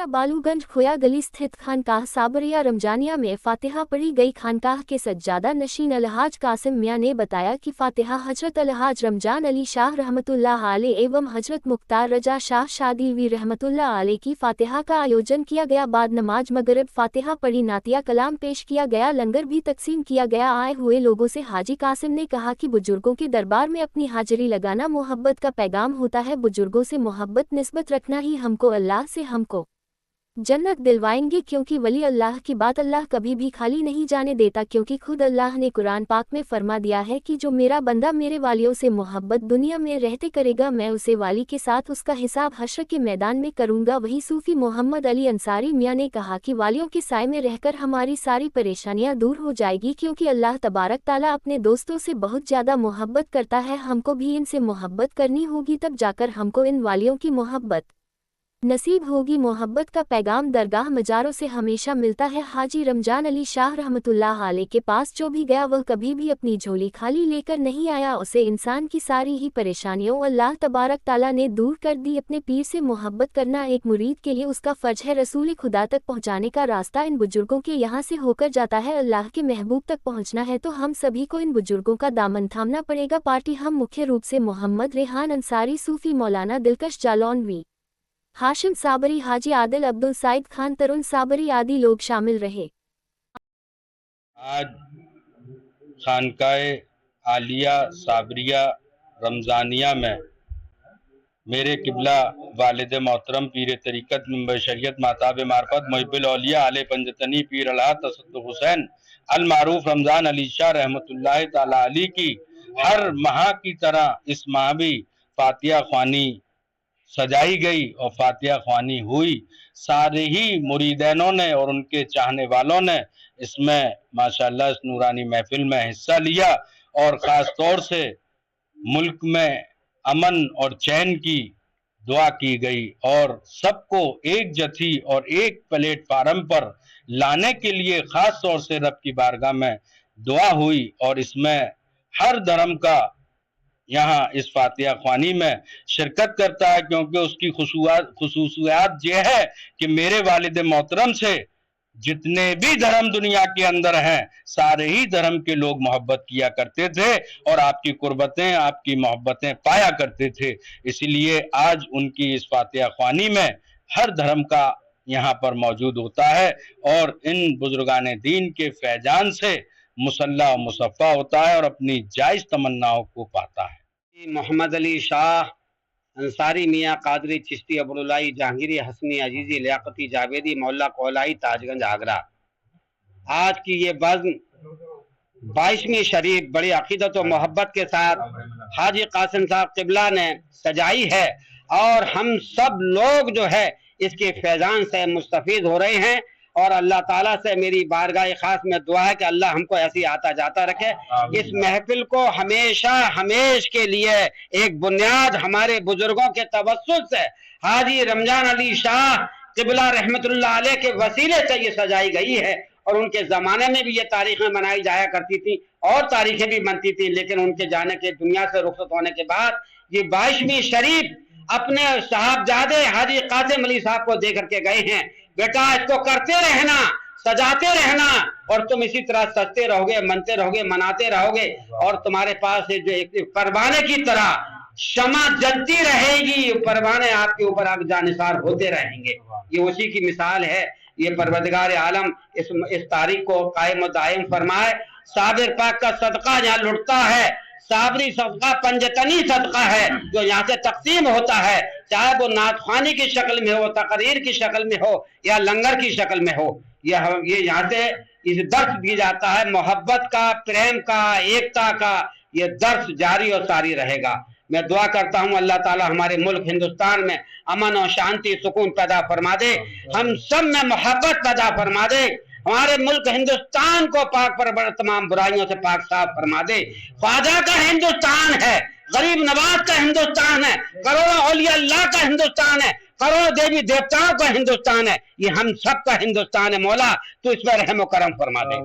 बालूगंज खोया गली स्थित खानकाह साबरिया रमजानिया में फातिहा पढ़ी गई। खानकाह के सज्जादा नशीन अलहाज कासिम मियाँ ने बताया कि फातिहा हजरत अलहाज रमजान अली शाह रहमतुल्लाह अलैह एवं हजरत मुख्तार रजा शाह शादीलवी रहमतुल्लाह अलैह की फातिहा का आयोजन किया गया। बाद नमाज मगरिब फातिहा पढ़ी, नातिया कलाम पेश किया गया, लंगर भी तकसीम किया गया। आए हुए लोगों से हाजी कासिम ने कहा कि बुजुर्गों के दरबार में अपनी हाजिरी लगाना मोहब्बत का पैगाम होता है। बुजुर्गों से मोहब्बत निस्बत रखना ही हमको अल्लाह से हमको जन्नत दिलवाएंगे, क्योंकि वली अल्लाह की बात अल्लाह कभी भी खाली नहीं जाने देता, क्योंकि खुद अल्लाह ने कुरान पाक में फरमा दिया है कि जो मेरा बंदा मेरे वालियों से मोहब्बत दुनिया में रहते करेगा, मैं उसे वाली के साथ उसका हिसाब हश्र के मैदान में करूंगा। वही सूफी मोहम्मद अली अंसारी मियाँ ने कहा कि वालियों के साए में रहकर हमारी सारी परेशानियां दूर हो जाएगी, क्योंकि अल्लाह तबारक ताला अपने दोस्तों से बहुत ज़्यादा मोहब्बत करता है। हमको भी इनसे मोहब्बत करनी होगी, तब जाकर हमको इन वालियों की मोहब्बत नसीब होगी। मोहब्बत का पैगाम दरगाह मजारों से हमेशा मिलता है। हाजी रमजान अली शाह रहमतुल्लाह अलैह के पास जो भी गया वह कभी भी अपनी झोली खाली लेकर नहीं आया। उसे इंसान की सारी ही परेशानियों अल्लाह तबारक ताला ने दूर कर दी। अपने पीर से मोहब्बत करना एक मुरीद के लिए उसका फर्ज है। रसूल खुदा तक पहुँचाने का रास्ता इन बुजुर्गों के यहाँ से होकर जाता है। अल्लाह के महबूब तक पहुँचना है तो हम सभी को इन बुजुर्गों का दामन थामना पड़ेगा। पार्टी हम मुख्य रूप से मोहम्मद रेहान अंसारी, सूफी मौलाना दिलकश जालौनवी, हाशिम साबरी, हाजी आदिल, अब्दुल साइद खान, तरुण साबरी आदि लोग शामिल रहे। आज खानकाए आलिया साबरिया रमजानिया में मेरे किबला वालिद मोहतरम पीर तरीक़त मंबे शरीयत माताब मार्फत मुहिब्बुल औलिया आले पंजतनी पीर अल्लाह तसद्दुक़ हुसैन अल मारूफ रमजान अली शाह रहमतुल्लाह ताला अली की हर माह की तरह इस माह भी फातिहा ख्वानी सजाई गई और फातिहा ख्वानी हुई। सारे ही मुरीदैनों ने और उनके चाहने वालों ने इसमें माशाअल्लाह इस नूरानी महफिल में हिस्सा लिया और ख़ास तौर से मुल्क में अमन और चैन की दुआ की गई और सबको एक जथी और एक प्लेटफार्म पर लाने के लिए ख़ास तौर से रब की बारगाह में दुआ हुई। और इसमें हर धर्म का यहाँ इस फातिहा ख्वानी में शिरकत करता है, क्योंकि उसकी खुसूसियात ये है कि मेरे वालिद मोहतरम से जितने भी धर्म दुनिया के अंदर हैं सारे ही धर्म के लोग मोहब्बत किया करते थे और आपकी कुर्बतें, आपकी मोहब्बतें पाया करते थे। इसीलिए आज उनकी इस फातिहा ख्वानी में हर धर्म का यहाँ पर मौजूद होता है और इन बुजुर्गान दीन के फैजान से मुसल्ला और मुसफ़ा होता है और अपनी जायज़ तमन्नाओं को पाता है। मोहम्मद अली शाह अंसारी मियाँ कादरी चिश्ती अबुलाई जहांगीरी हसनी अजीजी लियाकती जावेदी मौला कोलाई ताजगंज आगरा। आज की ये बज़्म 22वीं शरीफ बड़ी अकीदत और मोहब्बत के साथ हाजी कासिम साहब किबला ने सजाई है और हम सब लोग जो है इसके फैजान से मुस्तफीद हो रहे हैं और अल्लाह ताला से मेरी बारगाह खास में दुआ है कि अल्लाह हमको ऐसी आता जाता रखे। इस महफिल को हमेशा हमेश के लिए एक बुनियाद हमारे बुजुर्गों के तवस्सुल से हाजी रमजान अली शाह किबला रहमतुल्लाह अलैह के वसीले से ये सजाई गई है। और उनके ज़माने में भी ये तारीखें मनाई जाया करती थी और तारीखें भी बनती थी, लेकिन उनके जाने के दुनिया से रुखसत होने के बाद ये 22वीं शरीफ अपने साहबजादे हाजी कासिम अली साहब को दे करके गए हैं। बेटा इसको करते रहना, सजाते रहना और तुम इसी तरह सजते रहोगे, मनते रहोगे, मनाते रहोगे और तुम्हारे पास जो एक परवाने की तरह शमा जलती रहेगी, परवाने आपके ऊपर आग जानिसार होते रहेंगे। ये उसी की मिसाल है। ये परवरदिगार आलम इस तारीख को कायम और दायम फरमाए। साबिर पाक का सदका यहाँ लुटता है, साबरी सदका पंजतनी सदका है जो यहाँ से तकसीम होता है, चाहे वो नातखानी की शक्ल में हो, तकरीर की शक्ल में हो या लंगर की शक्ल में हो। ये यहाँ से इस दर्श दिया जाता है मोहब्बत का, प्रेम का, एकता का। ये दर्श जारी और सारी रहेगा। मैं दुआ करता हूँ अल्लाह ताला हमारे मुल्क हिंदुस्तान में अमन और शांति सुकून पैदा फरमा दे, हम सब में मोहब्बत पैदा फरमा दे, हमारे मुल्क हिंदुस्तान को पाक पर तमाम बुराइयों से पाक साफ फरमा दे। ख्वाजा का हिंदुस्तान है, गरीब नवाज का हिंदुस्तान है, करोड़ों औलिया अल्लाह का हिंदुस्तान है, करोड़ों देवी देवताओं का हिंदुस्तान है। ये हम सब का हिंदुस्तान है। मौला तू इस पर रहम और करम फरमा दे।